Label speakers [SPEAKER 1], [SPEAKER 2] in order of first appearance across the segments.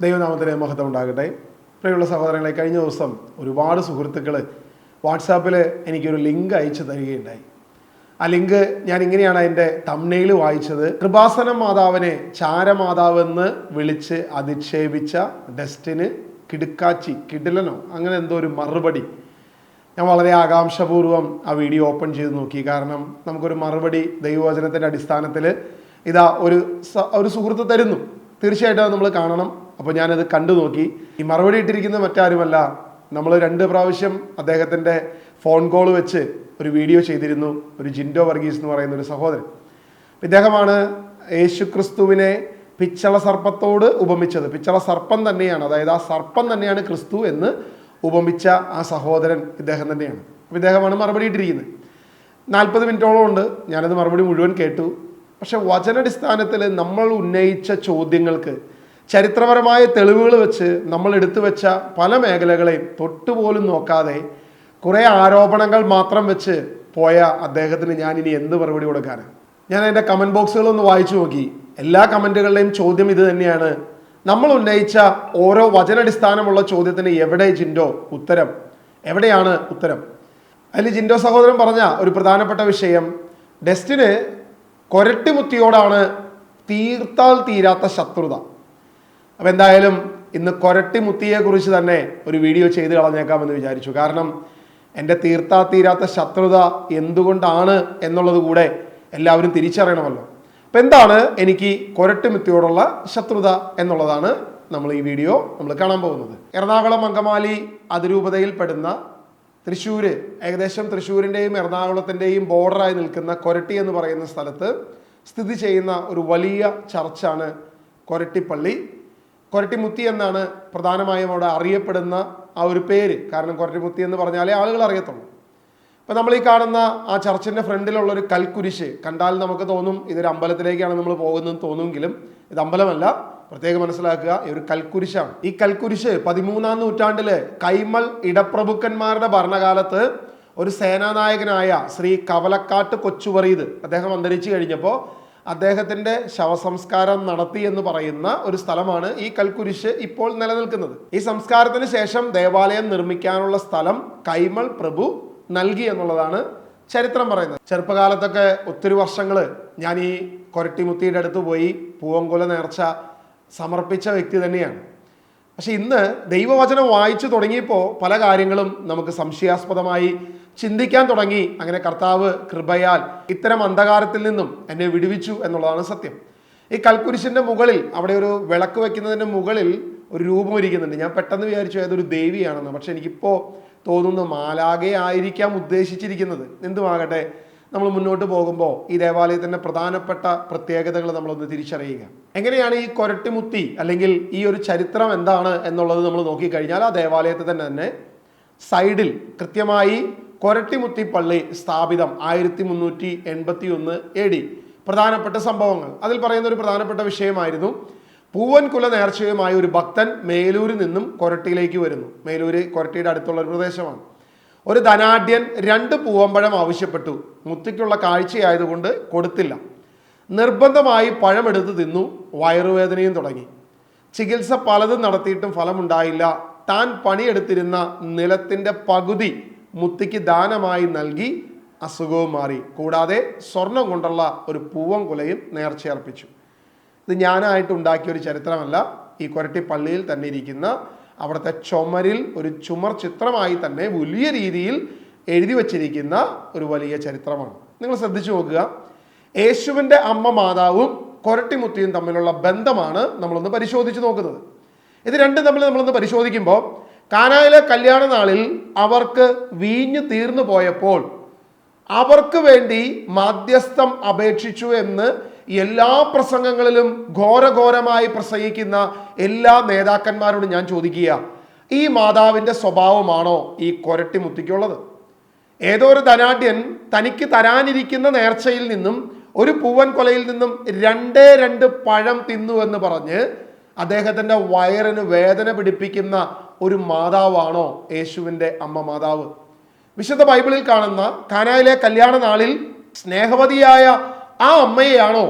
[SPEAKER 1] ദൈവനാമത്തിന് മഹത്വം ഉണ്ടാകട്ടെ. പ്രിയമുള്ള സഹോദരങ്ങളെ, കഴിഞ്ഞ ദിവസം ഒരുപാട് സുഹൃത്തുക്കൾ വാട്സാപ്പിൽ എനിക്കൊരു ലിങ്ക് അയച്ചു തരികയുണ്ടായി. ആ ലിങ്ക് ഞാൻ ഇങ്ങനെയാണ് അതിൻ്റെ തംബ്നെയിൽ വായിച്ചത്. കൃപാസന മാതാവിനെ ചാരമാതാവെന്ന് വിളിച്ച് അധിക്ഷേപിച്ച ഡസ്റ്റിന് കിടിലനോ അങ്ങനെ എന്തോ ഒരു മറുപടി. ഞാൻ വളരെ ആകാംക്ഷപൂർവ്വം ആ വീഡിയോ ഓപ്പൺ ചെയ്ത് നോക്കി. കാരണം നമുക്കൊരു മറുപടി ദൈവവചനത്തിൻ്റെ അടിസ്ഥാനത്തിൽ ഇതാ ഒരു സുഹൃത്ത് തരുന്നു. തീർച്ചയായിട്ടും അത് നമ്മൾ കാണണം. അപ്പോൾ ഞാനത് കണ്ടു നോക്കി. ഈ മറുപടി ഇട്ടിരിക്കുന്നത് മറ്റാരുമല്ല, നമ്മൾ 2 പ്രാവശ്യം അദ്ദേഹത്തിൻ്റെ ഫോൺ കോൾ വെച്ച് ഒരു വീഡിയോ ചെയ്തിരുന്നു. ഒരു ജിൻഡോ വർഗീസ് എന്ന് പറയുന്ന ഒരു സഹോദരൻ. ഇദ്ദേഹമാണ് യേശുക്രിസ്തുവിനെ പിച്ചള സർപ്പത്തോട് ഉപമിച്ചത്. പിച്ചള സർപ്പം തന്നെയാണ്, അതായത് ആ സർപ്പം തന്നെയാണ് ക്രിസ്തു എന്ന് ഉപമിച്ച ആ സഹോദരൻ ഇദ്ദേഹം തന്നെയാണ്. അപ്പോൾ ഇദ്ദേഹമാണ് മറുപടി ഇട്ടിരിക്കുന്നത്. 40 മിനിറ്റോളം ഉണ്ട്. ഞാനത് മറുപടി മുഴുവൻ കേട്ടു. പക്ഷെ വചനാടിസ്ഥാനത്തിൽ നമ്മൾ ഉന്നയിച്ച ചോദ്യങ്ങൾക്ക് ചരിത്രപരമായ തെളിവുകൾ വെച്ച് നമ്മൾ എടുത്തു വെച്ച പല മേഖലകളെയും തൊട്ടുപോലും നോക്കാതെ കുറേ ആരോപണങ്ങൾ മാത്രം വെച്ച് പോയ അദ്ദേഹത്തിന് ഞാൻ ഇനി എന്ത് മറുപടി കൊടുക്കാനാണ്? ഞാൻ അതിൻ്റെ കമൻറ്റ് ബോക്സുകളൊന്ന് വായിച്ചു നോക്കി. എല്ലാ കമൻറ്റുകളുടെയും ചോദ്യം ഇത് തന്നെയാണ്. നമ്മൾ ഉന്നയിച്ച ഓരോ വചനാടിസ്ഥാനമുള്ള ചോദ്യത്തിന് എവിടെ ജിൻഡോ ഉത്തരം? എവിടെയാണ് ഉത്തരം? അതിൽ ജിൻഡോ സഹോദരൻ പറഞ്ഞ ഒരു പ്രധാനപ്പെട്ട വിഷയം, ഡസ്റ്റിന് കൊരട്ടിമുത്തിയോടാണ് തീർത്താൽ തീരാത്ത ശത്രുത. അപ്പം എന്തായാലും ഇന്ന് കൊരട്ടിമുത്തിയെക്കുറിച്ച് തന്നെ ഒരു വീഡിയോ ചെയ്ത് കളഞ്ഞേക്കാമെന്ന് വിചാരിച്ചു. കാരണം എൻ്റെ തീർത്താൽ തീരാത്ത ശത്രുത എന്തുകൊണ്ടാണ് എന്നുള്ളത് കൂടെ എല്ലാവരും തിരിച്ചറിയണമല്ലോ. അപ്പം എന്താണ് എനിക്ക് കൊരട്ടിമുത്തിയോടുള്ള ശത്രുത എന്നുള്ളതാണ് നമ്മൾ ഈ വീഡിയോ കാണാൻ പോകുന്നത്. എറണാകുളം അങ്കമാലി അതിരൂപതയിൽപ്പെടുന്ന തൃശ്ശൂർ, ഏകദേശം തൃശ്ശൂരിൻ്റെയും എറണാകുളത്തിൻ്റെയും ബോർഡറായി നിൽക്കുന്ന കൊരട്ടി എന്ന് പറയുന്ന സ്ഥലത്ത് സ്ഥിതി ചെയ്യുന്ന ഒരു വലിയ ചർച്ചാണ് കൊരട്ടിപ്പള്ളി. കൊരട്ടിമുത്തി എന്നാണ് പ്രധാനമായും അവിടെ അറിയപ്പെടുന്ന ആ ഒരു പേര്. കാരണം കൊരട്ടിമുത്തി എന്ന് പറഞ്ഞാലേ ആളുകൾ അറിയത്തുള്ളൂ. അപ്പം നമ്മൾ ഈ കാണുന്ന ആ ചർച്ചിൻ്റെ ഫ്രണ്ടിലുള്ളൊരു കൽക്കുരിശ് കണ്ടാൽ നമുക്ക് തോന്നും ഇതൊരു അമ്പലത്തിലേക്കാണ് നമ്മൾ പോകുന്നതെന്ന് തോന്നുമെങ്കിലും ഇത് അമ്പലമല്ല. പ്രത്യേകം മനസ്സിലാക്കുക, ഈ ഒരു കൽക്കുരിശാണ്. ഈ കൽക്കുരിശ് 13-ാം നൂറ്റാണ്ടില് കൈമൾ ഇടപ്രഭുക്കന്മാരുടെ ഭരണകാലത്ത് ഒരു സേനാനായകനായ ശ്രീ കവലക്കാട്ട് കൊച്ചുവറീത് അദ്ദേഹം അന്തരിച്ചു കഴിഞ്ഞപ്പോൾ അദ്ദേഹത്തിൻ്റെ ശവസംസ്കാരം നടത്തി എന്ന് പറയുന്ന ഒരു സ്ഥലമാണ് ഈ കൽക്കുരിശ് ഇപ്പോൾ നിലനിൽക്കുന്നത്. ഈ സംസ്കാരത്തിന് ശേഷം ദേവാലയം നിർമ്മിക്കാനുള്ള സ്ഥലം കൈമൾ പ്രഭു നൽകി എന്നുള്ളതാണ് ചരിത്രം പറയുന്നത്. ചെറുപ്പകാലത്തൊക്കെ ഒത്തിരി വർഷങ്ങൾ ഞാൻ ഈ കൊരട്ടിമുത്തിയുടെ അടുത്ത് പോയി പൂവങ്കുല നേർച്ച സമർപ്പിച്ച വ്യക്തി തന്നെയാണ്. പക്ഷെ ഇന്ന് ദൈവവചനം വായിച്ചു തുടങ്ങിയപ്പോൾ പല കാര്യങ്ങളും നമുക്ക് സംശയാസ്പദമായി ചിന്തിക്കാൻ തുടങ്ങി. അങ്ങനെ കർത്താവ് കൃപയാൽ ഇത്തരം അന്ധകാരത്തിൽ നിന്നും എന്നെ വിടുവിച്ചു എന്നുള്ളതാണ് സത്യം. ഈ കൽക്കുരിശിൻ്റെ മുകളിൽ അവിടെ ഒരു വിളക്ക് വെക്കുന്നതിൻ്റെ മുകളിൽ ഒരു രൂപം ഇരിക്കുന്നുണ്ട്. ഞാൻ പെട്ടെന്ന് വിചാരിച്ചു ഏതൊരു ദേവിയാണെന്ന്. പക്ഷെ എനിക്കിപ്പോൾ തോന്നുന്നു മാലാഖയെ ആയിരിക്കാം ഉദ്ദേശിച്ചിരിക്കുന്നത്. എന്തുമാകട്ടെ, നമ്മൾ മുന്നോട്ട് പോകുമ്പോൾ ഈ ദേവാലയത്തിൻ്റെ പ്രധാനപ്പെട്ട പ്രത്യേകതകൾ നമ്മളൊന്ന് തിരിച്ചറിയുക. എങ്ങനെയാണ് ഈ കൊരട്ടിമുത്തി അല്ലെങ്കിൽ ഈ ഒരു ചരിത്രം എന്താണ് എന്നുള്ളത് നമ്മൾ നോക്കിക്കഴിഞ്ഞാൽ ആ ദേവാലയത്തിൽ തന്നെ സൈഡിൽ കൃത്യമായി കൊരട്ടിമുത്തി പള്ളി സ്ഥാപിതം 1381 AD. പ്രധാനപ്പെട്ട സംഭവങ്ങൾ അതിൽ പറയുന്ന ഒരു പ്രധാനപ്പെട്ട വിഷയമായിരുന്നു, പൂവൻകുല നേർച്ചയുമായ ഒരു ഭക്തൻ മേലൂരിൽ നിന്നും കൊരട്ടിയിലേക്ക് വരുന്നു. മേലൂര് കൊരട്ടിയുടെ അടുത്തുള്ള ഒരു പ്രദേശമാണ്. ഒരു ധനാഢ്യൻ 2 പൂവമ്പഴം ആവശ്യപ്പെട്ടു. മുത്തിക്കുള്ള കാഴ്ചയായതുകൊണ്ട് കൊടുത്തില്ല. നിർബന്ധമായി പഴമെടുത്ത് തിന്നു. വയറുവേദനയും തുടങ്ങി. ചികിത്സ പലതും നടത്തിയിട്ടും ഫലമുണ്ടായില്ല. താൻ പണിയെടുത്തിരുന്ന നിലത്തിൻ്റെ പകുതി മുത്തിക്ക് ദാനമായി നൽകി അസുഖവും മാറി. കൂടാതെ സ്വർണം കൊണ്ടുള്ള ഒരു പൂവൻകുലയും നേർച്ചയർപ്പിച്ചു. ഇത് ഞാനായിട്ട് ഉണ്ടാക്കിയ ഒരു ചരിത്രമല്ല. ഈ കൊരട്ടി പള്ളിയിൽ തന്നെ ഇരിക്കുന്ന അവിടുത്തെ ചുമരിൽ ഒരു ചുമർ ചിത്രമായി തന്നെ വലിയ രീതിയിൽ എഴുതി വച്ചിരിക്കുന്ന ഒരു വലിയ ചരിത്രമാണ്. നിങ്ങൾ ശ്രദ്ധിച്ചു നോക്കുക. യേശുവിൻ്റെ അമ്മ മാതാവും കൊരട്ടിമുത്തിയും തമ്മിലുള്ള ബന്ധമാണ് നമ്മളൊന്ന് പരിശോധിച്ച് നോക്കുന്നത്. ഇത് രണ്ടും തമ്മിൽ നമ്മളൊന്ന് പരിശോധിക്കുമ്പോൾ, കാനായിലെ കല്യാണ നാളിൽ അവർക്ക് വീഞ്ഞ് തീർന്നു പോയപ്പോൾ അവർക്ക് വേണ്ടി മാധ്യസ്ഥം അപേക്ഷിച്ചു എന്ന് എല്ലാ പ്രസംഗങ്ങളിലും ഘോരഘോരമായി പ്രസംഗിക്കുന്ന എല്ലാ നേതാക്കന്മാരോടും ഞാൻ ചോദിക്കുക, ഈ മാതാവിൻ്റെ സ്വഭാവമാണോ ഈ കൊരട്ടിമുത്തിക്കുള്ളത്? ഏതോ ഒരു ധനാഢ്യൻ തനിക്ക് തരാനിരിക്കുന്ന നേർച്ചയിൽ നിന്നും ഒരു പൂവൻ കൊലയിൽ നിന്നും 2 പഴം തിന്നു എന്ന് പറഞ്ഞ് അദ്ദേഹത്തിൻ്റെ വയറിന് വേദന പിടിപ്പിക്കുന്ന ഒരു മാതാവാണോ യേശുവിൻ്റെ അമ്മ മാതാവ്? വിശുദ്ധ ബൈബിളിൽ കാണുന്ന കാനായിലെ കല്യാണ നാളിൽ സ്നേഹവതിയായ ആ അമ്മയെയാണോ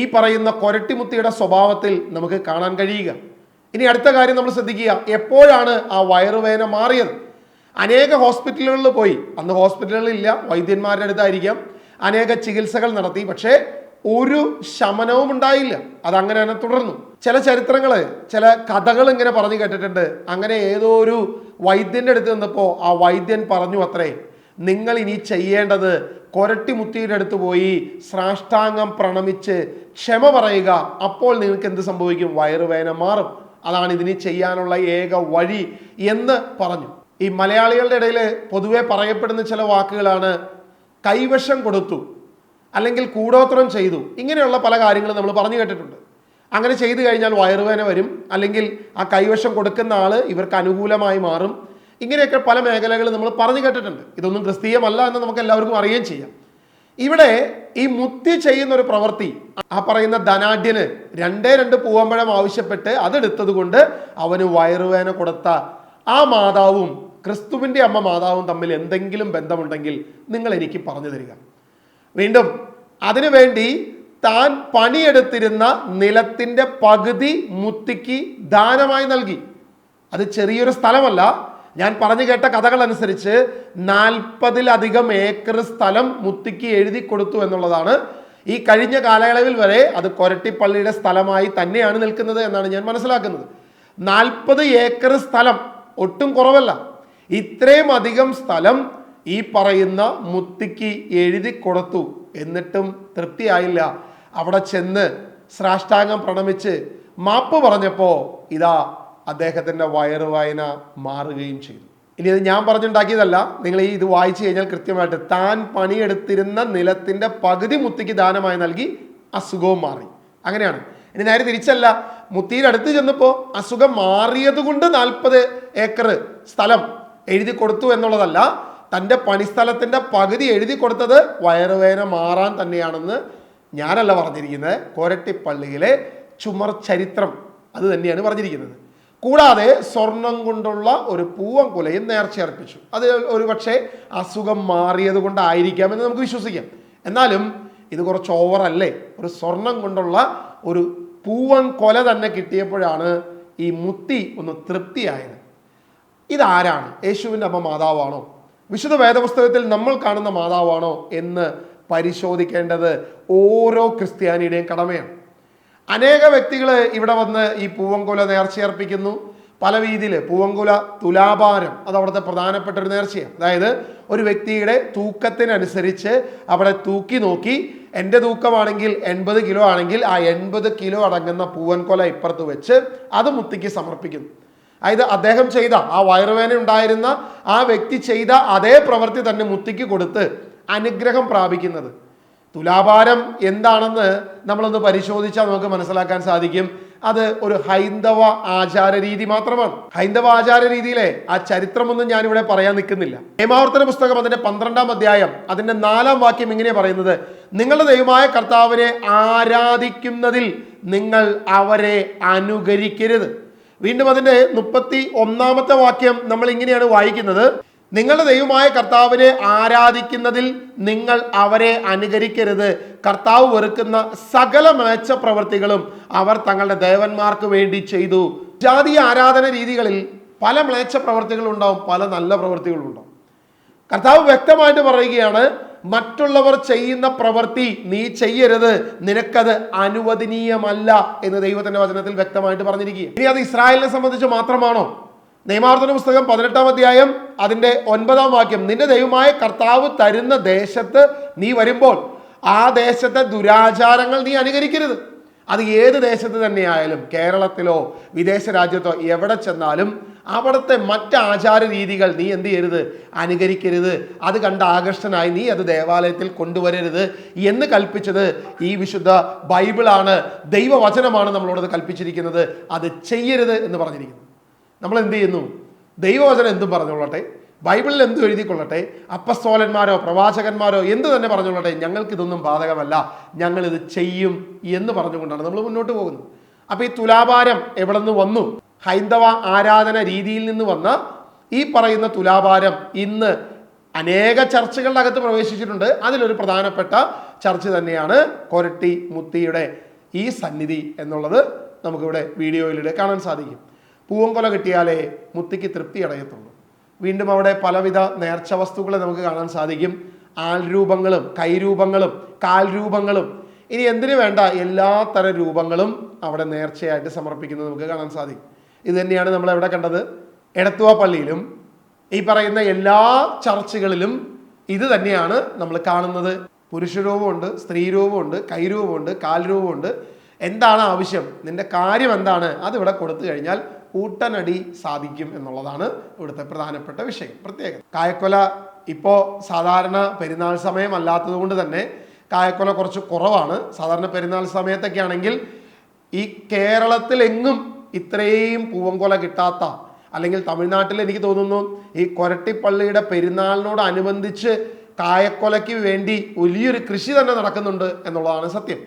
[SPEAKER 1] ഈ പറയുന്ന കൊരട്ടിമുത്തിയുടെ സ്വഭാവത്തിൽ നമുക്ക് കാണാൻ കഴിയുക? ഇനി അടുത്ത കാര്യം നമ്മൾ ശ്രദ്ധിക്കുക, എപ്പോഴാണ് ആ വയറുവേദന മാറിയത്? അനേക ഹോസ്പിറ്റലുകളിൽ പോയി, അന്ന് ഹോസ്പിറ്റലുകളില്ല, വൈദ്യന്മാരുടെ അടുത്തായിരിക്കാം, അനേക ചികിത്സകൾ നടത്തി, പക്ഷേ ഒരു ശമനവും ഉണ്ടായില്ല. അതങ്ങനെ തന്നെ തുടർന്നു. ചില ചരിത്രങ്ങൾ, ചില കഥകൾ ഇങ്ങനെ പറഞ്ഞു കേട്ടിട്ടുണ്ട്. അങ്ങനെ ഏതോ ഒരു വൈദ്യന്റെ അടുത്ത് നിന്നപ്പോൾ ആ വൈദ്യൻ പറഞ്ഞു അത്രേ, നിങ്ങൾ ഇനി ചെയ്യേണ്ടത് കൊരട്ടിമുത്തിയുടെ അടുത്ത് പോയി സാഷ്ടാംഗം പ്രണമിച്ച് ക്ഷമ പറയുക, അപ്പോൾ നിങ്ങൾക്ക് എന്ത് സംഭവിക്കും? വയറുവേദന മാറും. അതാണ് ഇതിന് ചെയ്യാനുള്ള ഏക വഴി എന്ന് പറഞ്ഞു. ഈ മലയാളികളുടെ ഇടയിൽ പൊതുവെ പറയപ്പെടുന്ന ചില വാക്കുകളാണ് കൈവശം കൊടുത്തു, അല്ലെങ്കിൽ കൂടോത്രം ചെയ്തു. ഇങ്ങനെയുള്ള പല കാര്യങ്ങളും നമ്മൾ പറഞ്ഞു കേട്ടിട്ടുണ്ട്. അങ്ങനെ ചെയ്തു കഴിഞ്ഞാൽ വയറുവേദന വരും, അല്ലെങ്കിൽ ആ കൈവശം കൊടുക്കുന്ന ആൾ ഇവർക്ക് അനുകൂലമായി മാറും. ഇങ്ങനെയൊക്കെ പല മേഖലകൾ നമ്മൾ പറഞ്ഞു കേട്ടിട്ടുണ്ട്. ഇതൊന്നും ക്രിസ്തീയമല്ല എന്ന് നമുക്ക് എല്ലാവർക്കും അറിയുകയും ചെയ്യാം. ഇവിടെ ഈ മുത്തി ചെയ്യുന്ന ഒരു പ്രവൃത്തി, ആ പറയുന്ന ധനാഢ്യന് 2 പൂവമ്പഴം ആവശ്യപ്പെട്ട് അതെടുത്തത് കൊണ്ട് അവന് വയറുവേദന കൊടുത്ത ആ മാതാവും ക്രിസ്തുവിൻ്റെ അമ്മ മാതാവും തമ്മിൽ എന്തെങ്കിലും ബന്ധമുണ്ടെങ്കിൽ നിങ്ങൾ എനിക്ക് പറഞ്ഞു തരിക. വീണ്ടും അതിനുവേണ്ടി താൻ പണിയെടുത്തിരുന്ന നിലത്തിൻ്റെ പകുതി മുത്തിക്ക് ദാനമായി നൽകി. അത് ചെറിയൊരു സ്ഥലമല്ല. ഞാൻ പറഞ്ഞു കേട്ട കഥകൾ അനുസരിച്ച് 40-ലധികം ഏക്കർ സ്ഥലം മുത്തിക്ക് എഴുതി കൊടുത്തു എന്നുള്ളതാണ്. ഈ കഴിഞ്ഞ കാലയളവിൽ വരെ അത് കൊരട്ടിപ്പള്ളിയുടെ സ്ഥലമായി തന്നെയാണ് നിൽക്കുന്നത് എന്നാണ് ഞാൻ മനസ്സിലാക്കുന്നത്. 40 ഏക്കർ സ്ഥലം ഒട്ടും കുറവല്ല. ഇത്രയും അധികം സ്ഥലം ഈ പറയുന്ന മുത്തിക്ക് എഴുതി കൊടുത്തു. എന്നിട്ടും തൃപ്തിയായില്ല. അവിടെ ചെന്ന് സാഷ്ടാംഗം പ്രണമിച്ച് മാപ്പ് പറഞ്ഞപ്പോൾ ഇതാ അദ്ദേഹത്തിൻ്റെ വയറുവേദന മാറുകയും ചെയ്തു. ഇനി ഇത് ഞാൻ പറഞ്ഞുണ്ടാക്കിയതല്ല. നിങ്ങൾ ഇത് വായിച്ചു കഴിഞ്ഞാൽ കൃത്യമായിട്ട് താൻ പണിയെടുത്തിരുന്ന നിലത്തിൻ്റെ പകുതി മുത്തിക്ക് ദാനമായി നൽകി, അസുഖവും മാറി. അങ്ങനെയാണ്. ഇനി നേരെ തിരിച്ചല്ല, മുത്തിയുടെ അടുത്ത് ചെന്നപ്പോൾ അസുഖം മാറിയത് കൊണ്ട് 40 ഏക്കർ സ്ഥലം എഴുതി കൊടുത്തു എന്നുള്ളതല്ല. തൻ്റെ പണിസ്ഥലത്തിൻ്റെ പകുതി എഴുതി കൊടുത്തത് വയറുവേദന മാറാൻ തന്നെയാണെന്ന് ഞാനല്ല പറഞ്ഞിരിക്കുന്നത്. കൊരട്ടിപ്പള്ളിയിലെ ചുമർ ചരിത്രം അത് തന്നെയാണ് പറഞ്ഞിരിക്കുന്നത്. കൂടാതെ സ്വർണം കൊണ്ടുള്ള ഒരു പൂവൻകുലയും നേർച്ചയർപ്പിച്ചു. അത് ഒരു പക്ഷേ അസുഖം മാറിയത് കൊണ്ടായിരിക്കാമെന്ന് നമുക്ക് വിശ്വസിക്കാം. എന്നാലും ഇത് കുറച്ച് ഓവറല്ലേ? ഒരു സ്വർണം കൊണ്ടുള്ള ഒരു പൂവൻകൊല തന്നെ കിട്ടിയപ്പോഴാണ് ഈ മുത്തി ഒന്ന് തൃപ്തിയായത്. ഇതാരാണ്? യേശുവിൻ്റെ അമ്മ മാതാവാണോ? വിശുദ്ധ വേദപുസ്തകത്തിൽ നമ്മൾ കാണുന്ന മാതാവാണോ എന്ന് പരിശോധിക്കേണ്ടത് ഓരോ ക്രിസ്ത്യാനിയുടെയും കടമയാണ്. അനേക വ്യക്തികൾ ഇവിടെ വന്ന് ഈ പൂവൻകുല നേർച്ചയർപ്പിക്കുന്നു. പല രീതിയിൽ പൂവൻകുല തുലാഭാരം, അത് അവിടുത്തെ പ്രധാനപ്പെട്ട ഒരു നേർച്ചയാണ്. അതായത് ഒരു വ്യക്തിയുടെ തൂക്കത്തിനനുസരിച്ച് അവിടെ തൂക്കി നോക്കി, എൻ്റെ തൂക്കമാണെങ്കിൽ 80 കിലോ ആണെങ്കിൽ ആ 80 കിലോ അടങ്ങുന്ന പൂവൻകൊല ഇപ്പുറത്ത് വെച്ച് അത് മുത്തിക്ക് സമർപ്പിക്കുന്നു. അതായത് അദ്ദേഹം ചെയ്ത ആ വയറുവേദന ഉണ്ടായിരുന്ന ആ വ്യക്തി ചെയ്ത അതേ പ്രവൃത്തി തന്നെ മുത്തിക്ക് കൊടുത്ത് അനുഗ്രഹം പ്രാപിക്കുന്നത്. തുലാഭാരം എന്താണെന്ന് നമ്മളൊന്ന് പരിശോധിച്ചാൽ നമുക്ക് മനസ്സിലാക്കാൻ സാധിക്കും. അത് ഒരു ഹൈന്ദവ ആചാര രീതി മാത്രമാണ്. ഹൈന്ദവ ആചാര രീതിയിലെ ആ ചരിത്രമൊന്നും ഞാനിവിടെ പറയാൻ നിൽക്കുന്നില്ല. നിയമാവർത്തന പുസ്തകം അതിന്റെ 12-ാം അധ്യായം അതിന്റെ 4-ാം വാക്യം ഇങ്ങനെയാണ് പറയുന്നത്: നിങ്ങളുടെ ദൈവമായ കർത്താവിനെ ആരാധിക്കുന്നതിൽ നിങ്ങൾ അവരെ അനുകരിക്കരുത്. വീണ്ടും അതിന്റെ 31-ാമത്തെ വാക്യം നമ്മൾ ഇങ്ങനെയാണ് വായിക്കുന്നത്: നിങ്ങളുടെ ദൈവമായ കർത്താവിനെ ആരാധിക്കുന്നതിൽ നിങ്ങൾ അവരെ അനുകരിക്കരുത്. കർത്താവ് വെറുക്കുന്ന സകല മ്ലേച്ഛ പ്രവൃത്തികളും അവർ തങ്ങളുടെ ദേവന്മാർക്ക് വേണ്ടി ചെയ്തു. ജാതീയ ആരാധന രീതികളിൽ പല മ്ലേച്ഛ പ്രവൃത്തികളുണ്ടാവും, പല നല്ല പ്രവൃത്തികളുണ്ടാവും. കർത്താവ് വ്യക്തമായിട്ട് പറയുകയാണ്, മറ്റുള്ളവർ ചെയ്യുന്ന പ്രവൃത്തി നീ ചെയ്യരുത്, നിനക്കത് അനുവദനീയമല്ല എന്ന് ദൈവത്തിന്റെ വചനത്തിൽ വ്യക്തമായിട്ട് പറഞ്ഞിരിക്കുക. ഇനി അത് ഇസ്രായേലിനെ സംബന്ധിച്ച് മാത്രമാണോ? നിയമാവർത്തന പുസ്തകം 18-ാം അധ്യായം അതിന്റെ 9-ാം വാക്യം: നിന്റെ ദൈവമായ കർത്താവ് തരുന്ന ദേശത്ത് നീ വരുമ്പോൾ ആ ദേശത്തെ ദുരാചാരങ്ങൾ നീ അനുകരിക്കരുത്. അത് ഏത് ദേശത്ത് തന്നെയായാലും, കേരളത്തിലോ വിദേശ രാജ്യത്തോ എവിടെ ചെന്നാലും അവിടുത്തെ മറ്റ് ആചാര രീതികൾ നീ എന്ത് ചെയ്യരുത്? അനുകരിക്കരുത്. അത് കണ്ട് ആകർഷനായി നീ അത് ദേവാലയത്തിൽ കൊണ്ടുവരരുത് എന്ന് കൽപ്പിച്ചത് ഈ വിശുദ്ധ ബൈബിളാണ്, ദൈവവചനമാണ് നമ്മളോടത് കൽപ്പിച്ചിരിക്കുന്നത്. അത് ചെയ്യരുത് എന്ന് പറഞ്ഞിരിക്കുന്നു. നമ്മൾ എന്ത് ചെയ്യുന്നു? ദൈവവചനം എന്തും പറഞ്ഞുകൊള്ളട്ടെ, ബൈബിളിൽ എന്തും എഴുതിക്കൊള്ളട്ടെ, അപ്പസ്തോലന്മാരോ പ്രവാചകന്മാരോ എന്ത് തന്നെ പറഞ്ഞുകൊള്ളട്ടെ, ഞങ്ങൾക്കിതൊന്നും ബാധകമല്ല, ഞങ്ങളിത് ചെയ്യും എന്ന് പറഞ്ഞുകൊണ്ടാണ് നമ്മൾ മുന്നോട്ട് പോകുന്നത്. അപ്പോൾ ഈ തുലാഭാരം എവിടെ നിന്ന് വന്നു? ഹൈന്ദവ ആരാധന രീതിയിൽ നിന്ന് വന്ന ഈ പറയുന്ന തുലാഭാരം ഇന്ന് അനേക ചർച്ചകളുടെ അകത്ത് പ്രവേശിച്ചിട്ടുണ്ട്. അതിലൊരു പ്രധാനപ്പെട്ട ചർച്ച തന്നെയാണ് കൊരട്ടി മുത്തിയുടെ ഈ സന്നിധി എന്നുള്ളത് നമുക്കിവിടെ വീഡിയോയിലൂടെ കാണാൻ സാധിക്കും. പൂവൻകൊല കിട്ടിയാലേ മുത്തിക്ക് തൃപ്തി അടയത്തുള്ളൂ. വീണ്ടും അവിടെ പലവിധ നേർച്ച വസ്തുക്കളെ നമുക്ക് കാണാൻ സാധിക്കും. ആൾരൂപങ്ങളും കൈരൂപങ്ങളും കാൽരൂപങ്ങളും ഇനി എന്തിനു വേണ്ട എല്ലാ തരം രൂപങ്ങളും അവിടെ നേർച്ചയായിട്ട് സമർപ്പിക്കുന്നത് നമുക്ക് കാണാൻ സാധിക്കും. ഇത് തന്നെയാണ് നമ്മൾ എവിടെ കണ്ടത്? എടത്തുവ പള്ളിയിലും ഈ പറയുന്ന എല്ലാ ചർച്ചുകളിലും ഇത് തന്നെയാണ് നമ്മൾ കാണുന്നത്. പുരുഷരൂപമുണ്ട്, സ്ത്രീരൂപമുണ്ട്, കൈരൂപമുണ്ട്, കാൽരൂപമുണ്ട്. എന്താണ് ആവശ്യം, നിന്റെ കാര്യം എന്താണ്, അതിവിടെ കൊടുത്തു കഴിഞ്ഞാൽ ഊട്ടനടി സാധിക്കും എന്നുള്ളതാണ് ഇവിടുത്തെ പ്രധാനപ്പെട്ട വിഷയം. പ്രത്യേകം കായക്കൊല ഇപ്പോൾ സാധാരണ പെരുന്നാൾ സമയം അല്ലാത്തത് കൊണ്ട് തന്നെ കായക്കൊല കുറച്ച് കുറവാണ്. സാധാരണ പെരുന്നാൾ സമയത്തൊക്കെ ആണെങ്കിൽ ഈ കേരളത്തിലെങ്ങും ഇത്രയും പൂവൻകൊല കിട്ടാത്ത, അല്ലെങ്കിൽ തമിഴ്നാട്ടിൽ എനിക്ക് തോന്നുന്നു ഈ കൊരട്ടിപ്പള്ളിയുടെ പെരുന്നാളിനോടനുബന്ധിച്ച് കായക്കൊലയ്ക്ക് വേണ്ടി വലിയൊരു കൃഷി തന്നെ നടക്കുന്നുണ്ട് എന്നുള്ളതാണ് സത്യം.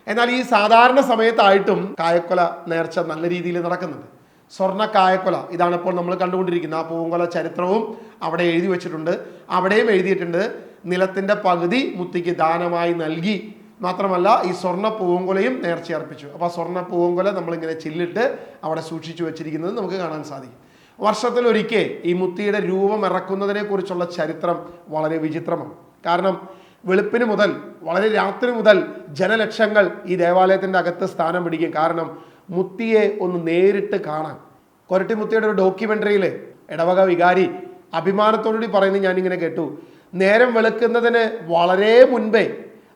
[SPEAKER 1] എന്നാൽ ഈ സാധാരണ സമയത്തായിട്ടും കായക്കൊല നേർച്ച നല്ല രീതിയിൽ നടക്കുന്നുണ്ട്. സ്വർണ്ണ കായക്കൊല ഇതാണ് ഇപ്പോൾ നമ്മൾ കണ്ടുകൊണ്ടിരിക്കുന്ന ആ പൂവൻകൊല ചരിത്രവും അവിടെ എഴുതി വെച്ചിട്ടുണ്ട്. അവിടെയും എഴുതിയിട്ടുണ്ട് നിലത്തിൻ്റെ പകുതി മുത്തിക്ക് ദാനമായി നൽകി. മാത്രമല്ല ഈ സ്വർണ്ണ പൂവൻകൊലയും നേർച്ചയർപ്പിച്ചു. അപ്പോൾ സ്വർണ്ണ പൂവൻകൊല നമ്മളിങ്ങനെ ചില്ലിട്ട് അവിടെ സൂക്ഷിച്ചു വെച്ചിരിക്കുന്നത് നമുക്ക് കാണാൻ സാധിക്കും. വർഷത്തിലൊരിക്കൽ ഈ മുത്തിയുടെ രൂപം ഇറക്കുന്നതിനെ കുറിച്ചുള്ള ചരിത്രം വളരെ വിചിത്രമാണ്. കാരണം വെളുപ്പിന് മുതൽ വളരെ രാത്രി മുതൽ ജനലക്ഷങ്ങൾ ഈ ദേവാലയത്തിൻ്റെ അകത്ത് സ്ഥാനം പിടിക്കും. കാരണം മുത്തിയെ ഒന്ന് നേരിട്ട് കാണാൻ. കൊരട്ടി മുത്തിയുടെ ഒരു ഡോക്യുമെൻ്ററിയിൽ ഇടവക വികാരി അഭിമാനത്തോടുകൂടി പറയുന്നത് ഞാനിങ്ങനെ കേട്ടു. നേരം വെളുക്കുന്നതിന് വളരെ മുൻപേ,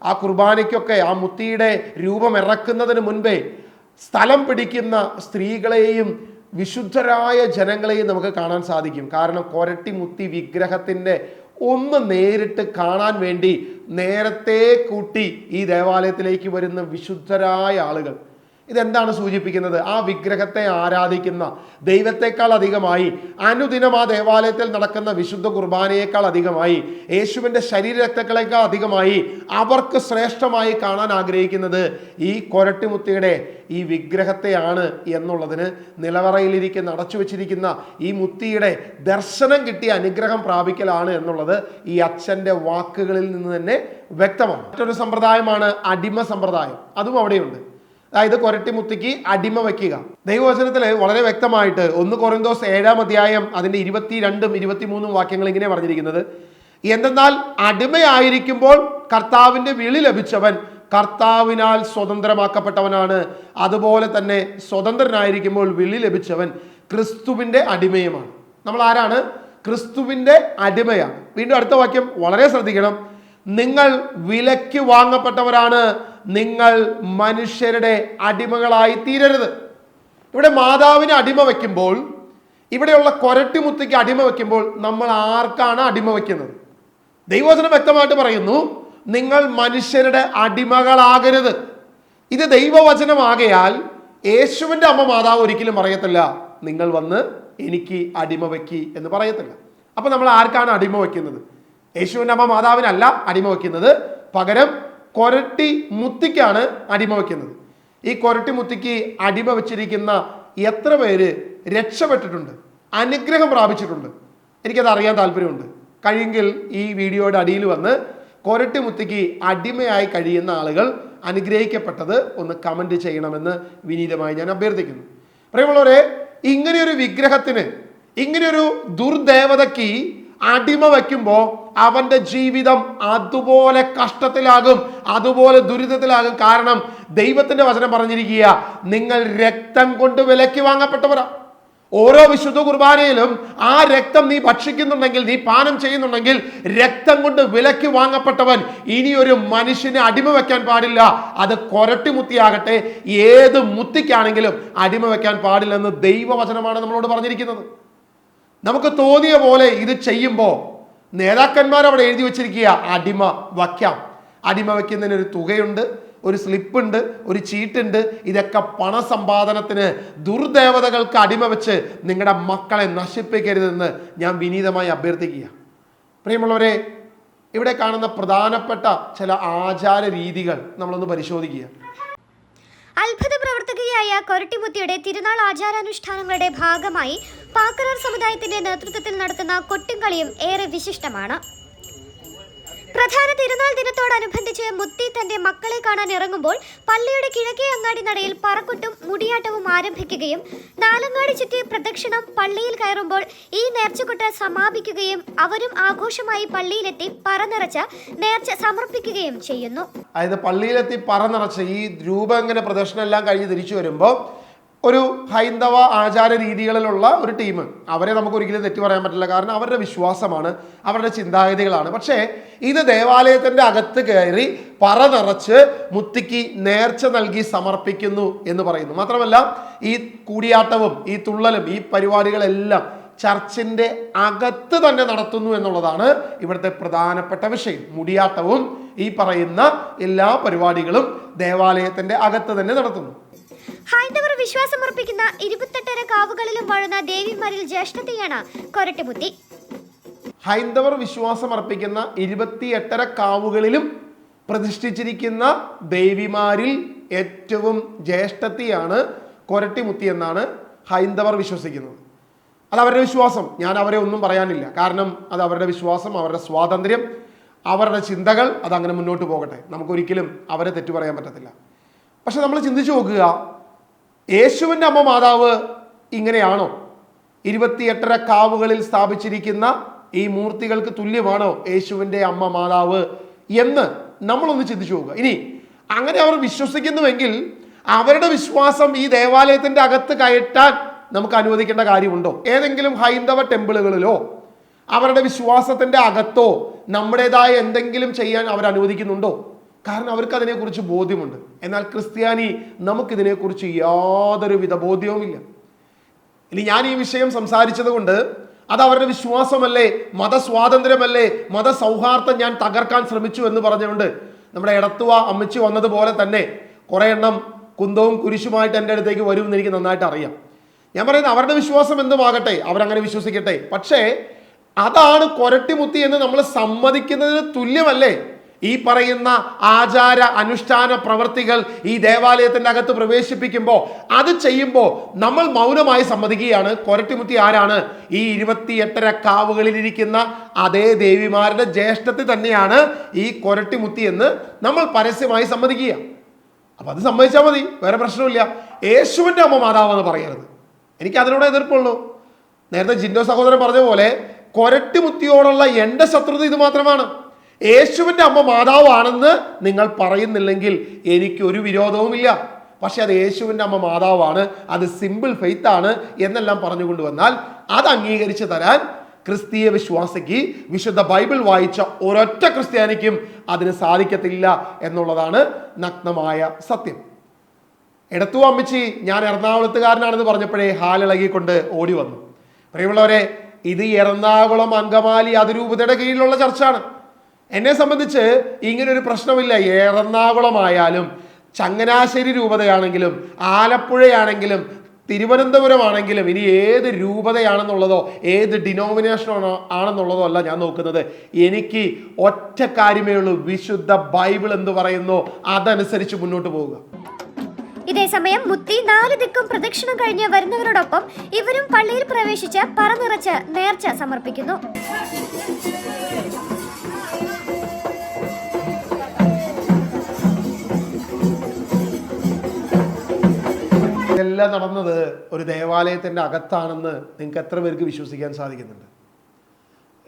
[SPEAKER 1] ആ കുർബാനയ്ക്കൊക്കെ ആ മുത്തിയുടെ രൂപം ഇറക്കുന്നതിന് മുൻപേ സ്ഥലം പിടിക്കുന്ന സ്ത്രീകളെയും വിശുദ്ധരായ ജനങ്ങളെയും നമുക്ക് കാണാൻ സാധിക്കും. കാരണം കൊരട്ടി മുത്തി വിഗ്രഹത്തിൻ്റെ ഒന്ന് നേരിട്ട് കാണാൻ വേണ്ടി നേരത്തെ കൂട്ടി ഈ ദേവാലയത്തിലേക്ക് വരുന്ന വിശുദ്ധരായ ആളുകൾ. ഇതെന്താണ് സൂചിപ്പിക്കുന്നത്? ആ വിഗ്രഹത്തെ ആരാധിക്കുന്ന ദൈവത്തെക്കാൾ അധികമായി, അനുദിനം ആ ദേവാലയത്തിൽ നടക്കുന്ന വിശുദ്ധ കുർബാനയേക്കാൾ അധികമായി, യേശുവിൻ്റെ ശരീരരക്തങ്ങളെക്കാൾ അധികമായി അവർക്ക് ശ്രേഷ്ഠമായി കാണാൻ ആഗ്രഹിക്കുന്നത് ഈ കൊരട്ടിമുത്തിയുടെ ഈ വിഗ്രഹത്തെയാണ് എന്നുള്ളതിന് നിലവറയിലിരിക്കുന്ന അടച്ചു വെച്ചിരിക്കുന്ന ഈ മുത്തിയുടെ ദർശനം കിട്ടിയ അനുഗ്രഹം പ്രാപിക്കലാണ് എന്നുള്ളത് ഈ അച്ഛൻ്റെ വാക്കുകളിൽ നിന്ന് തന്നെ വ്യക്തമാണ്. മറ്റൊരു സമ്പ്രദായമാണ് അടിമ സമ്പ്രദായം. അതും അവിടെയുണ്ട്. അതായത് കൊരട്ടിമുത്തിക്ക് അടിമ വയ്ക്കുക. ദൈവവചനത്തിൽ വളരെ വ്യക്തമായിട്ട് 1 കൊരിന്തോസ് 7-ാം അധ്യായം അതിൻ്റെ 22-ഉം 23-ഉം വാക്യങ്ങൾ ഇങ്ങനെ പറഞ്ഞിരിക്കുന്നത്: എന്തെന്നാൽ അടിമയായിരിക്കുമ്പോൾ കർത്താവിൻ്റെ വിളി ലഭിച്ചവൻ കർത്താവിനാൽ സ്വതന്ത്രമാക്കപ്പെട്ടവനാണ്. അതുപോലെ തന്നെ സ്വതന്ത്രനായിരിക്കുമ്പോൾ വിളി ലഭിച്ചവൻ ക്രിസ്തുവിൻ്റെ അടിമയുമാണ്. നമ്മൾ ആരാണ്? ക്രിസ്തുവിൻ്റെ അടിമയാണ്. വീണ്ടും അടുത്ത വാക്യം വളരെ ശ്രദ്ധിക്കണം. നിങ്ങൾ വിലയ്ക്ക് വാങ്ങപ്പെട്ടവരാണ്, നിങ്ങൾ മനുഷ്യരുടെ അടിമകളായി തീരരുത്. ഇവിടെ മാതാവിനെ അടിമ വയ്ക്കുമ്പോൾ, ഇവിടെയുള്ള കൊരട്ടിമുത്തിക്ക് അടിമ വയ്ക്കുമ്പോൾ നമ്മൾ ആർക്കാണ് അടിമ വയ്ക്കുന്നത്? ദൈവവചനം വ്യക്തമായിട്ട് പറയുന്നു, നിങ്ങൾ മനുഷ്യരുടെ അടിമകളാകരുത്. ഇത് ദൈവവചനമാകയാൽ യേശുവിൻ്റെ അമ്മ മാതാവ് ഒരിക്കലും പറയത്തില്ല നിങ്ങൾ വന്ന് എനിക്ക് അടിമ വയ്ക്കി എന്ന് പറയത്തില്ല. അപ്പൊ നമ്മൾ ആർക്കാണ് അടിമ വയ്ക്കുന്നത്? യേശുവിൻ്റെ അമ്മ മാതാവിനല്ല അടിമ വയ്ക്കുന്നത്, പകരം കൊരട്ടി മുത്തിക്കാണ് അടിമ വയ്ക്കുന്നത്. ഈ കൊരട്ടി മുത്തിക്ക് അടിമ വെച്ചിരിക്കുന്ന എത്ര പേര് രക്ഷപ്പെട്ടിട്ടുണ്ട്, അനുഗ്രഹം പ്രാപിച്ചിട്ടുണ്ട്? എനിക്കത് അറിയാൻ താല്പര്യമുണ്ട്. കഴിയെങ്കിൽ ഈ വീഡിയോയുടെ അടിയിൽ വന്ന് കൊരട്ടി മുത്തിക്ക് അടിമയായി കഴിയുന്ന ആളുകൾ അനുഗ്രഹിക്കപ്പെട്ടത് ഒന്ന് കമൻറ്റ് ചെയ്യണമെന്ന് വിനീതമായി ഞാൻ അഭ്യർത്ഥിക്കുന്നു. പ്രിയമുള്ളവരെ, ഇങ്ങനെയൊരു വിഗ്രഹത്തിന്, ഇങ്ങനെയൊരു ദുർദേവതയ്ക്ക് അടിമ വയ്ക്കുമ്പോൾ അവന്റെ ജീവിതം അതുപോലെ കഷ്ടത്തിലാകും, അതുപോലെ ദുരിതത്തിലാകും. കാരണം ദൈവത്തിന്റെ വചനം പറഞ്ഞിരിക്കുക, നിങ്ങൾ രക്തം കൊണ്ട് വിലയ്ക്ക് വാങ്ങപ്പെട്ടവരാ. ഓരോ വിശുദ്ധ കുർബാനയിലും ആ രക്തം നീ ഭക്ഷിക്കുന്നുണ്ടെങ്കിൽ, നീ പാനം ചെയ്യുന്നുണ്ടെങ്കിൽ, രക്തം കൊണ്ട് വിലയ്ക്ക് വാങ്ങപ്പെട്ടവൻ ഇനി ഒരു മനുഷ്യനെ അടിമ വെക്കാൻ പാടില്ല. അത് കൊരട്ടി മുത്തിയാകട്ടെ, ഏത് മുത്തിക്കാണെങ്കിലും അടിമ വെക്കാൻ പാടില്ലെന്ന് ദൈവവചനമാണ് നമ്മളോട് പറഞ്ഞിരിക്കുന്നത്. നമുക്ക് തോന്നിയ പോലെ ഇത് ചെയ്യുമ്പോൾ നേതാക്കന്മാർ അവിടെ എഴുതി വെച്ചിരിക്കുക അടിമ വയ്ക്കാം. അടിമ വയ്ക്കുന്നതിന് ഒരു തുകയുണ്ട്, ഒരു സ്ലിപ്പുണ്ട്, ഒരു ചീട്ടുണ്ട്. ഇതൊക്കെ പണസമ്പാദനത്തിന്, ദുർദേവതകൾക്ക് അടിമ വെച്ച് നിങ്ങളുടെ മക്കളെ നശിപ്പിക്കരുതെന്ന് ഞാൻ വിനീതമായി അഭ്യർത്ഥിക്കുക. പ്രിയമുള്ളവരെ, ഇവിടെ കാണുന്ന പ്രധാനപ്പെട്ട ചില ആചാര രീതികൾ നമ്മളൊന്ന് പരിശോധിക്കുക.
[SPEAKER 2] അത്ഭുത പ്രവർത്തകയായ കൊരട്ടിമുത്തിയുടെ തിരുനാൾ ആചാരാനുഷ്ഠാനങ്ങളുടെ ഭാഗമായി പാക്കരാർ സമുദായത്തിന്റെ നേതൃത്വത്തിൽ നടത്തുന്ന കൊട്ടുംകളിയും ഏറെ വിശിഷ്ടമാണ്. പ്രധാന തിരുനാൾ ദിനത്തോടനുബന്ധിച്ച് മുത്തി തന്റെ മക്കളെ കാണാൻ ഇറങ്ങുമ്പോൾ പള്ളിയുടെ കിഴക്കേ അങ്ങാടി നടയിൽ പറക്കൊട്ടും മുടിയാട്ടവും ആരംഭിക്കുകയും നാലങ്ങാടി ചുറ്റി പ്രദക്ഷിണം പള്ളിയിൽ കയറുമ്പോൾ ഈ നേർച്ചക്കൊട്ട് സമാപിക്കുകയും അവരും ആഘോഷമായി പള്ളിയിലെത്തി പറനിറച്ച് നേർച്ച സമർപ്പിക്കുകയും ചെയ്യുന്നു.
[SPEAKER 1] അതായത് പള്ളിയിലെത്തി പറനിറച്ച് ഈ രൂപം ഇങ്ങനെ പ്രദക്ഷിണം എല്ലാം കഴിഞ്ഞ് തിരിച്ചു വരുമ്പോൾ ഒരു ഹൈന്ദവ ആചാര രീതികളിലുള്ള ഒരു ടീം, അവരെ നമുക്ക് ഒരിക്കലും തെറ്റു പറയാൻ പറ്റില്ല. കാരണം അവരുടെ വിശ്വാസമാണ്, അവരുടെ ചിന്താഗതികളാണ്. പക്ഷേ ഇത് ദേവാലയത്തിൻ്റെ അകത്ത് കയറി പറ നിറച്ച് മുത്തിക്ക് നേർച്ച നൽകി സമർപ്പിക്കുന്നു എന്ന് പറയുന്നു. മാത്രമല്ല ഈ കൂടിയാട്ടവും ഈ തുള്ളലും ഈ പരിപാടികളെല്ലാം ചർച്ചിൻ്റെ അകത്ത് തന്നെ നടത്തുന്നു എന്നുള്ളതാണ് ഇവിടുത്തെ പ്രധാനപ്പെട്ട വിഷയം. മുടിയാട്ടവും ഈ പറയുന്ന എല്ലാ പരിപാടികളും ദേവാലയത്തിൻ്റെ അകത്ത് തന്നെ നടത്തുന്നു.
[SPEAKER 2] ഹൈന്ദവർ വിശ്വാസമർപ്പിക്കുന്ന 28 കാവുകളിലും വാഴുന്ന ദേവിമാരിൽ ജ്യേഷ്ഠതയാണ് കൊരട്ടിമുത്തി.
[SPEAKER 1] ഹൈന്ദവർ വിശ്വാസമർപ്പിക്കുന്ന 28 കാവുകളിലും പ്രതിഷ്ഠിച്ചിരിക്കുന്ന ദേവിമാരിൽ ഏറ്റവും ജ്യേഷ്ഠതയാണ് കൊരട്ടിമുത്തി എന്നാണ് ഹൈന്ദവർ വിശ്വസിക്കുന്നത്. അത് അവരുടെ വിശ്വാസം, ഞാൻ അവരെ ഒന്നും പറയാനില്ല. കാരണം അത് അവരുടെ വിശ്വാസം, അവരുടെ സ്വാതന്ത്ര്യം, അവരുടെ ചിന്തകൾ, അതങ്ങനെ മുന്നോട്ട് പോകട്ടെ. നമുക്കൊരിക്കലും അവരെ തെറ്റു പറയാൻ പറ്റത്തില്ല. പക്ഷെ നമ്മൾ ചിന്തിച്ചു നോക്കുക, യേശുവിൻ്റെ അമ്മ മാതാവ് ഇങ്ങനെയാണോ? 28 കാവുകളിൽ സ്ഥാപിച്ചിരിക്കുന്ന ഈ മൂർത്തികൾക്ക് തുല്യമാണോ യേശുവിൻ്റെ അമ്മ മാതാവ് എന്ന് നമ്മളൊന്ന് ചിന്തിച്ചു നോക്കുക. ഇനി അങ്ങനെ അവർ വിശ്വസിക്കുന്നുവെങ്കിൽ അവരുടെ വിശ്വാസം ഈ ദേവാലയത്തിൻ്റെ അകത്ത് കയറ്റാൻ നമുക്ക് അനുവദിക്കേണ്ട കാര്യമുണ്ടോ? ഏതെങ്കിലും ഹൈന്ദവ ടെമ്പിളുകളിലോ അവരുടെ വിശ്വാസത്തിൻ്റെ അകത്തോ നമ്മുടേതായ എന്തെങ്കിലും ചെയ്യാൻ അവർ അനുവദിക്കുന്നുണ്ടോ? കാരണം അവർക്ക് അതിനെക്കുറിച്ച് ബോധ്യമുണ്ട്. എന്നാൽ ക്രിസ്ത്യാനി നമുക്കിതിനെക്കുറിച്ച് യാതൊരുവിധ ബോധ്യവുമില്ല. ഇനി ഞാൻ ഈ വിഷയം സംസാരിച്ചത് കൊണ്ട് അത് അവരുടെ വിശ്വാസമല്ലേ, മതസ്വാതന്ത്ര്യമല്ലേ, മതസൗഹാർദ്ദം ഞാൻ തകർക്കാൻ ശ്രമിച്ചു എന്ന് പറഞ്ഞുകൊണ്ട് നമ്മുടെ എടത്തുവ അമ്മച്ചി വന്നതുപോലെ തന്നെ കുറേ എണ്ണം കുന്തവും കുരിശുമായിട്ട് എൻ്റെ അടുത്തേക്ക് വരുമെന്ന് എനിക്ക് നന്നായിട്ട് അറിയാം. ഞാൻ പറയുന്നത് അവരുടെ വിശ്വാസം എന്തുമാകട്ടെ, അവരങ്ങനെ വിശ്വസിക്കട്ടെ. പക്ഷേ അതാണ് കൊരട്ടിമുത്തി എന്ന് നമ്മൾ സമ്മതിക്കുന്നതിന് തുല്യമല്ലേ ഈ പറയുന്ന ആചാര അനുഷ്ഠാന പ്രവർത്തികൾ ഈ ദേവാലയത്തിൻ്റെ അകത്ത് പ്രവേശിപ്പിക്കുമ്പോൾ അത് ചെയ്യുമ്പോൾ നമ്മൾ മൗനമായി സമ്മതിക്കുകയാണ് കൊരട്ടിമുത്തി ആരാണ്? ഈ 28 കാവുകളിലിരിക്കുന്ന അതേ ദേവിമാരുടെ ജ്യേഷ്ഠത്തിൽ തന്നെയാണ് ഈ കൊരട്ടിമുത്തി എന്ന് നമ്മൾ പരസ്യമായി സമ്മതിക്കുക. അപ്പം അത് സമ്മതിച്ചാൽ മതി, വേറെ പ്രശ്നമില്ല. യേശുവിൻ്റെ അമ്മ മാതാവെന്ന് പറയരുത്, എനിക്ക് അതിനോട് എതിർപ്പുള്ളൂ. നേരത്തെ ജിൻഡോ സഹോദരൻ പറഞ്ഞ പോലെ കൊരട്ടിമുത്തിയോടുള്ള എൻ്റെ ശത്രുത ഇത് മാത്രമാണ്. യേശുവിൻ്റെ അമ്മ മാതാവാണെന്ന് നിങ്ങൾ പറയുന്നില്ലെങ്കിൽ എനിക്കൊരു വിരോധവുമില്ല. പക്ഷെ അത് യേശുവിൻ്റെ അമ്മ മാതാവാണ്, അത് സിമ്പിൾ ഫെയ്ത്ത് ആണ് എന്നെല്ലാം പറഞ്ഞുകൊണ്ട് വന്നാൽ അത് അംഗീകരിച്ച് തരാൻ ക്രിസ്തീയ വിശ്വാസിക്ക്, വിശുദ്ധ ബൈബിൾ വായിച്ച ഒരൊറ്റ ക്രിസ്ത്യാനിക്കും അതിന് സാധിക്കത്തില്ല എന്നുള്ളതാണ് നഗ്നമായ സത്യം. എടത്തുവ അമ്മച്ചി ഞാൻ എറണാകുളത്തുകാരനാണെന്ന് പറഞ്ഞപ്പോഴേ ഹാലിളകിക്കൊണ്ട് ഓടി വന്നു. പ്രിയമുള്ളവരെ, ഇത് എറണാകുളം അങ്കമാലി അതിരൂപതയുടെ കീഴിലുള്ള ചർച്ചാണ്. എന്നെ സംബന്ധിച്ച് ഇങ്ങനൊരു പ്രശ്നമില്ല. എറണാകുളമായാലും ചങ്ങനാശ്ശേരി രൂപതയാണെങ്കിലും ആലപ്പുഴയാണെങ്കിലും തിരുവനന്തപുരമാണെങ്കിലും ഇനി ഏത് രൂപതയാണെന്നുള്ളതോ ഏത് ഡിനോമിനേഷനോ ആണെന്നുള്ളതോ അല്ല ഞാൻ നോക്കുന്നത്. എനിക്ക് ഒറ്റ കാര്യമേ ഉള്ളൂ, വിശുദ്ധ ബൈബിൾ എന്ത് പറയുന്നോ അതനുസരിച്ച് മുന്നോട്ട് പോവുക.
[SPEAKER 2] ഇതേസമയം മുത്തി 4 ദിക്കും പ്രദക്ഷിണം കഴിഞ്ഞ് വരുന്നവരോടൊപ്പം ഇവരും പള്ളിയിൽ പ്രവേശിച്ച് പറനിറച്ച് നേർച്ച സമർപ്പിക്കുന്നു.
[SPEAKER 1] ഇതെല്ലാം നടന്നത് ഒരു ദേവാലയത്തിൻ്റെ അകത്താണെന്ന് നിങ്ങൾക്ക് എത്ര പേർക്ക് വിശ്വസിക്കാൻ സാധിക്കുന്നുണ്ട്?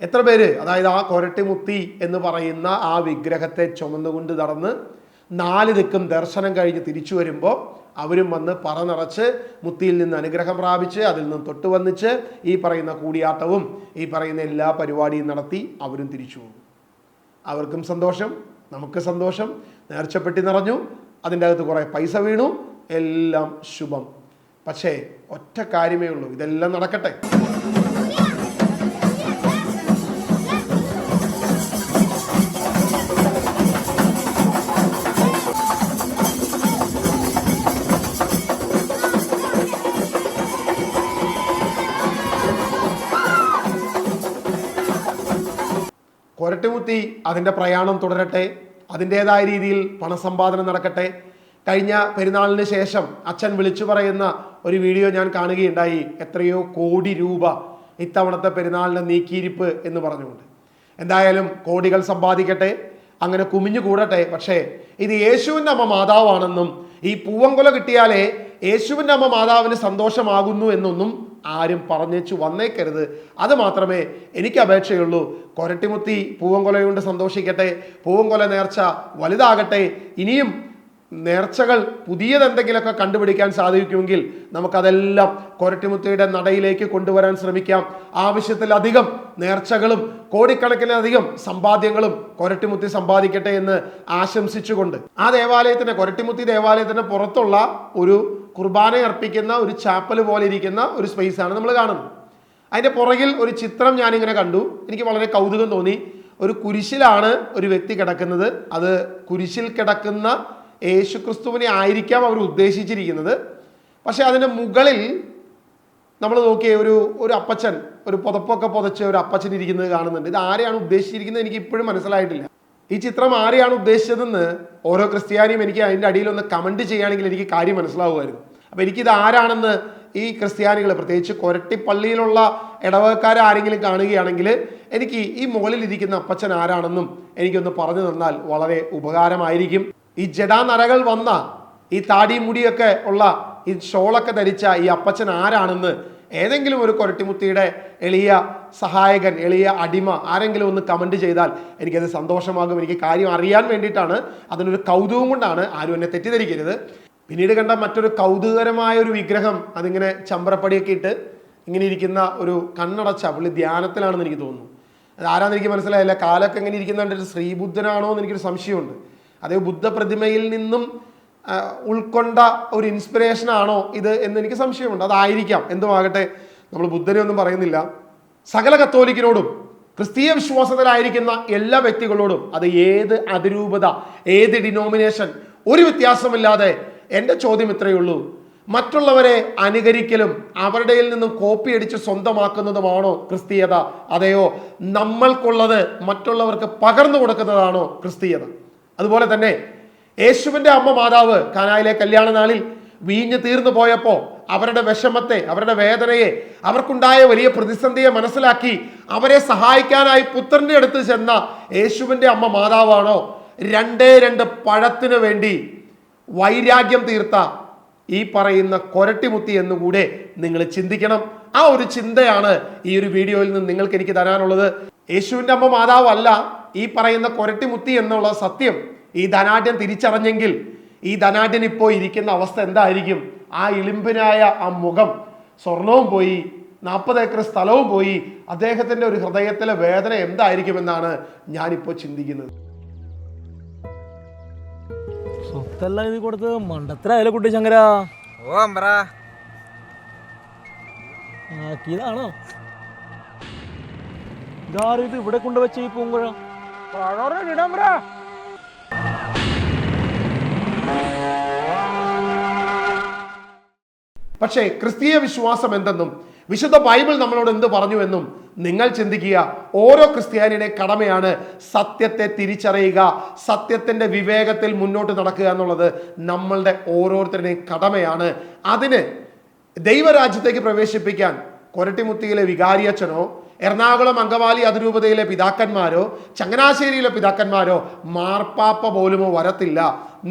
[SPEAKER 1] എത്ര പേര്, അതായത് ആ കൊരട്ടിമുത്തി എന്ന് പറയുന്ന ആ വിഗ്രഹത്തെ ചുമന്നുകൊണ്ട് നടന്ന് 4 ദിക്കും ദർശനം കഴിഞ്ഞ് തിരിച്ചു വരുമ്പോൾ അവരും വന്ന് പറ നിറച്ച് മുത്തിയിൽ നിന്ന് അനുഗ്രഹം പ്രാപിച്ച് അതിൽ നിന്ന് തൊട്ട് വന്നിച്ച് ഈ പറയുന്ന കൂടിയാട്ടവും ഈ പറയുന്ന എല്ലാ പരിപാടിയും നടത്തി അവരും തിരിച്ചു പോകും. അവർക്കും സന്തോഷം, നമുക്ക് സന്തോഷം. നേർച്ചപ്പെട്ടി നിറഞ്ഞു, അതിൻ്റെ അകത്ത് കുറേ പൈസ വീണു, എല്ലാം ശുഭം. പക്ഷേ ഒറ്റ കാര്യമേ ഉള്ളൂ, ഇതെല്ലാം നടക്കട്ടെ. കൊരട്ടിമുത്തി അതിൻ്റെ പ്രയാണം തുടരട്ടെ, അതിൻ്റേതായ രീതിയിൽ പണസമ്പാദനം നടക്കട്ടെ. കഴിഞ്ഞ പെരുന്നാളിന് ശേഷം അച്ഛൻ വിളിച്ചു പറയുന്ന ഒരു വീഡിയോ ഞാൻ കാണുകയുണ്ടായി. എത്രയോ കോടി രൂപ ഇത്തവണത്തെ പെരുന്നാളിന് നീക്കിയിരിപ്പ് എന്ന് പറഞ്ഞുകൊണ്ട്. എന്തായാലും കോടികൾ സമ്പാദിക്കട്ടെ, അങ്ങനെ കുമിഞ്ഞു കൂടട്ടെ. പക്ഷേ ഇത് യേശുവിൻ്റെ അമ്മ മാതാവാണെന്നും ഈ പൂവൻകൊല കിട്ടിയാലേ യേശുവിൻ്റെ അമ്മ മാതാവിന് സന്തോഷമാകുന്നു എന്നൊന്നും ആരും പറഞ്ഞേച്ചു വന്നേക്കരുത്. അത് മാത്രമേ എനിക്ക് അപേക്ഷയുള്ളൂ. കൊരട്ടിമുത്തി പൂവൻകൊല കൊണ്ട് സന്തോഷിക്കട്ടെ, പൂവൻകൊല നേർച്ച വലുതാകട്ടെ. ഇനിയും നേർച്ചകൾ പുതിയതെന്തെങ്കിലുമൊക്കെ കണ്ടുപിടിക്കാൻ സാധിക്കുമെങ്കിൽ നമുക്കതെല്ലാം കൊരട്ടിമുത്തിയുടെ നടയിലേക്ക് കൊണ്ടുവരാൻ ശ്രമിക്കാം. ആവശ്യത്തിലധികം നേർച്ചകളും കോടിക്കണക്കിനധികം സമ്പാദ്യങ്ങളും കൊരട്ടിമുത്തി സമ്പാദിക്കട്ടെ എന്ന് ആശംസിച്ചുകൊണ്ട് ആ ദേവാലയത്തിന്, കൊരട്ടിമുത്തി ദേവാലയത്തിന് പുറത്തുള്ള ഒരു കുർബാന അർപ്പിക്കുന്ന ഒരു ചാപ്പൽ പോലെ ഇരിക്കുന്ന ഒരു സ്പേസാണ് നമ്മൾ കാണുന്നത്. അതിൻ്റെ പുറകിൽ ഒരു ചിത്രം ഞാനിങ്ങനെ കണ്ടു. എനിക്ക് വളരെ കൗതുകം തോന്നി. ഒരു കുരിശിലാണ് ഒരു വ്യക്തി കിടക്കുന്നത്. അത് കുരിശിൽ കിടക്കുന്ന യേശുക്രിസ്തുവിനെ ആയിരിക്കാം അവർ ഉദ്ദേശിച്ചിരിക്കുന്നത്. പക്ഷെ അതിൻ്റെ മുകളിൽ നമ്മൾ നോക്കിയ ഒരു അപ്പച്ചൻ, ഒരു പുതപ്പൊക്കെ പുതച്ച് ഒരു അപ്പച്ചൻ ഇരിക്കുന്നത് കാണുന്നുണ്ട്. ഇത് ആരെയാണ് ഉദ്ദേശിച്ചിരിക്കുന്നത് എനിക്ക് ഇപ്പോഴും മനസ്സിലായിട്ടില്ല. ഈ ചിത്രം ആരെയാണ് ഉദ്ദേശിച്ചതെന്ന് ഓരോ ക്രിസ്ത്യാനിയും എനിക്ക് അതിൻ്റെ അടിയിലൊന്ന് കമൻറ്റ് ചെയ്യുകയാണെങ്കിൽ എനിക്ക് കാര്യം മനസ്സിലാവുമായിരുന്നു. അപ്പോൾ എനിക്കിത് ആരാണെന്ന് ഈ ക്രിസ്ത്യാനികൾ, പ്രത്യേകിച്ച് കൊരട്ടിപ്പള്ളിയിലുള്ള ഇടവകക്കാരെങ്കിലും കാണുകയാണെങ്കിൽ എനിക്ക് ഈ മുകളിലിരിക്കുന്ന അപ്പച്ചൻ ആരാണെന്നും എനിക്കൊന്ന് പറഞ്ഞു തന്നാൽ വളരെ ഉപകാരമായിരിക്കും. ഈ ജടാനരകൾ വന്ന, ഈ താടി മുടിയൊക്കെ ഉള്ള, ഈ ഷോളൊക്കെ ധരിച്ച ഈ അപ്പച്ചൻ ആരാണെന്ന് ഏതെങ്കിലും ഒരു കൊരട്ടിമുത്തിയുടെ എളിയ സഹായകൻ, എളിയ അടിമ ആരെങ്കിലും ഒന്ന് കമൻറ്റ് ചെയ്താൽ എനിക്കത് സന്തോഷമാകും. എനിക്ക് കാര്യം അറിയാൻ വേണ്ടിയിട്ടാണ്, അതിനൊരു കൗതുകം കൊണ്ടാണ്. ആരും എന്നെ തെറ്റിദ്ധരിക്കരുത്. പിന്നീട് കണ്ട മറ്റൊരു കൗതുകകരമായ ഒരു വിഗ്രഹം, അതിങ്ങനെ ചമ്പ്രപ്പടിയൊക്കെ ഇട്ട് ഇങ്ങനെ ഇരിക്കുന്ന ഒരു കണ്ണടച്ച പുള്ളി ധ്യാനത്തിലാണെന്ന് എനിക്ക് തോന്നുന്നു. അത് ആരാന്ന് എനിക്ക് മനസ്സിലായില്ല. കാലൊക്കെ എങ്ങനെ ഇരിക്കുന്നുണ്ട്, ശ്രീബുദ്ധനാണോ എന്ന് എനിക്കൊരു സംശയമുണ്ട്. അതേ ബുദ്ധ പ്രതിമയിൽ നിന്നും ഉൾക്കൊണ്ട ഒരു ഇൻസ്പിറേഷൻ ആണോ ഇത് എന്ന് എനിക്ക് സംശയമുണ്ട്. അതായിരിക്കാം, എന്തുമാകട്ടെ, നമ്മൾ ബുദ്ധനെ ഒന്നും പറയുന്നില്ല. സകല കത്തോലിക്കനോടും ക്രിസ്തീയ വിശ്വാസത്തിലായിരിക്കുന്ന എല്ലാ വ്യക്തികളോടും, അത് ഏത് അതിരൂപത, ഏത് ഡിനോമിനേഷൻ, ഒരു വ്യത്യാസമില്ലാതെ എൻ്റെ ചോദ്യം ഇത്രയേ ഉള്ളൂ: മറ്റുള്ളവരെ അനുകരിക്കലും അവരുടെ നിന്നും കോപ്പി അടിച്ച് സ്വന്തമാക്കുന്നതുമാണോ ക്രിസ്തീയത? അതെയോ നമ്മൾക്കുള്ളത് മറ്റുള്ളവർക്ക് പകർന്നു കൊടുക്കുന്നതാണോ ക്രിസ്തീയത? അതുപോലെ തന്നെ യേശുവിൻ്റെ അമ്മ മാതാവ് കാനായിലെ കല്യാണ നാളിൽ വീഞ്ഞ് തീർന്നു പോയപ്പോൾ അവരുടെ വിഷമത്തെ, അവരുടെ വേദനയെ, അവർക്കുണ്ടായ വലിയ പ്രതിസന്ധിയെ മനസ്സിലാക്കി അവരെ സഹായിക്കാനായി പുത്രന്റെ അടുത്ത് ചെന്ന യേശുവിൻ്റെ അമ്മ മാതാവാണോ രണ്ട് പഴത്തിനു വേണ്ടി വൈരാഗ്യം തീർത്ത ഈ പറയുന്ന കൊരട്ടിമുത്തി എന്നുകൂടെ നിങ്ങൾ ചിന്തിക്കണം. ആ ഒരു ചിന്തയാണ് ഈ ഒരു വീഡിയോയിൽ നിന്ന് നിങ്ങൾക്ക് എനിക്ക് തരാനുള്ളത്. യേശുവിൻ്റെ അമ്മ മാതാവ് അല്ല ഈ പറയുന്ന കൊരട്ടിമുത്തി എന്നുള്ള സത്യം ഈ ധനാഢ്യൻ തിരിച്ചറിഞ്ഞെങ്കിൽ ഈ ധനാഢ്യൻ ഇപ്പോൾ ഇരിക്കുന്ന അവസ്ഥ എന്തായിരിക്കും? ആ ഇളിമ്പിനായ ആ മുഖം, സ്വർണവും പോയി, 40 ഏക്കർ സ്ഥലവും പോയി, അദ്ദേഹത്തിൻ്റെ ഒരു ഹൃദയത്തിലെ വേദന എന്തായിരിക്കുമെന്നാണ് ഞാനിപ്പോൾ ചിന്തിക്കുന്നത്.
[SPEAKER 3] സ്വത്തെല്ലാം ഇത് കൊടുത്ത് മണ്ടത്തിലായാലോ കുട്ടി ശങ്കര. ആക്കിയതാണോ ഇതാരും ഇത് ഇവിടെ കൊണ്ടുവച്ച ഈ പൂങ്കുഴ?
[SPEAKER 1] പക്ഷേ ക്രിസ്തീയ വിശ്വാസം എന്തെന്നും വിശുദ്ധ ബൈബിൾ നമ്മളോട് എന്ത് പറഞ്ഞു എന്നും നിങ്ങൾ ചിന്തിക്കുക. ഓരോ ക്രിസ്ത്യാനിയുടെ കടമയാണ് സത്യത്തെ തിരിച്ചറിയുക, സത്യത്തിന്റെ വിവേകത്തിൽ മുന്നോട്ട് നടക്കുക എന്നുള്ളത് നമ്മളുടെ ഓരോരുത്തരുടെയും കടമയാണ്. അതിന് ദൈവരാജ്യത്തേക്ക് പ്രവേശിപ്പിക്കാൻ കൊരട്ടിമുത്തിയിലെ വികാരിയച്ഛനോ എറണാകുളം അങ്കമാലി അതിരൂപതയിലെ പിതാക്കന്മാരോ ചങ്ങനാശ്ശേരിയിലെ പിതാക്കന്മാരോ മാർപ്പാപ്പ പോലുമോ വരത്തില്ല.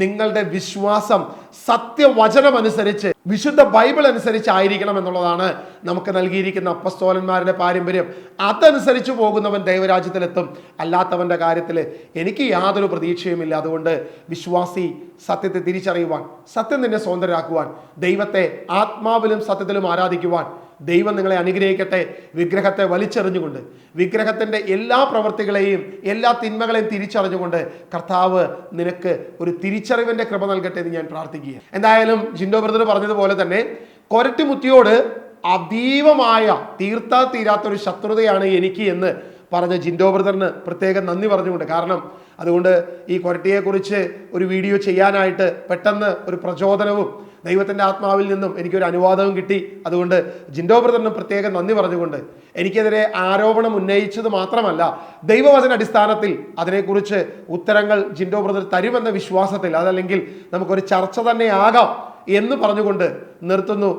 [SPEAKER 1] നിങ്ങളുടെ വിശ്വാസം സത്യവചനമനുസരിച്ച്, വിശുദ്ധ ബൈബിൾ അനുസരിച്ചായിരിക്കണം എന്നുള്ളതാണ് നമുക്ക് നൽകിയിരിക്കുന്ന അപ്പസ്തോലന്മാരുടെ പാരമ്പര്യം. അതനുസരിച്ച് പോകുന്നവൻ ദൈവരാജ്യത്തിലെത്തും. അല്ലാത്തവൻ്റെ കാര്യത്തിൽ എനിക്ക് യാതൊരു പ്രതീക്ഷയുമില്ല. അതുകൊണ്ട് വിശ്വാസി സത്യത്തെ തിരിച്ചറിയുവാൻ, സത്യം നിന്നെ സ്വതന്ത്രരാക്കുവാൻ, ദൈവത്തെ ആത്മാവിലും സത്യത്തിലും ആരാധിക്കുവാൻ ദൈവം നിങ്ങളെ അനുഗ്രഹിക്കട്ടെ. വിഗ്രഹത്തെ വലിച്ചെറിഞ്ഞുകൊണ്ട്, വിഗ്രഹത്തിൻ്റെ എല്ലാ പ്രവൃത്തികളെയും എല്ലാ തിന്മകളെയും തിരിച്ചറിഞ്ഞുകൊണ്ട് കർത്താവ് നിനക്ക് ഒരു തിരിച്ചറിവിൻ്റെ കൃപ നൽകട്ടെ എന്ന് ഞാൻ പ്രാർത്ഥിക്കുക. എന്തായാലും ജിൻഡോ ബ്രദർ പറഞ്ഞതുപോലെ തന്നെ കൊരട്ടിമുത്തിയോട് അതീവമായ തീർത്താൽ തീരാത്തൊരു ശത്രുതയാണ് എനിക്ക് എന്ന് പറഞ്ഞ ജിൻഡോ ബ്രദറിന് പ്രത്യേകം നന്ദി പറഞ്ഞുകൊണ്ട്, കാരണം അതുകൊണ്ട് ഈ കൊരട്ടിയെക്കുറിച്ച് ഒരു വീഡിയോ ചെയ്യാനായിട്ട് പെട്ടെന്ന് ഒരു പ്രചോദനവും ദൈവത്തിൻ്റെ ആത്മാവിൽ നിന്നും എനിക്കൊരു അനുവാദവും കിട്ടി. അതുകൊണ്ട് ജിൻഡോ ബ്രദറിന് പ്രത്യേകം നന്ദി പറഞ്ഞുകൊണ്ട്, എനിക്കെതിരെ ആരോപണം ഉന്നയിച്ചത് മാത്രമല്ല, ദൈവവചന അടിസ്ഥാനത്തിൽ അതിനെക്കുറിച്ച് ഉത്തരങ്ങൾ ജിൻഡോ ബ്രദർ തരുമെന്ന വിശ്വാസത്തിൽ, അതല്ലെങ്കിൽ നമുക്കൊരു ചർച്ച തന്നെ ആകാം എന്ന് പറഞ്ഞുകൊണ്ട് നിർത്തുന്നു.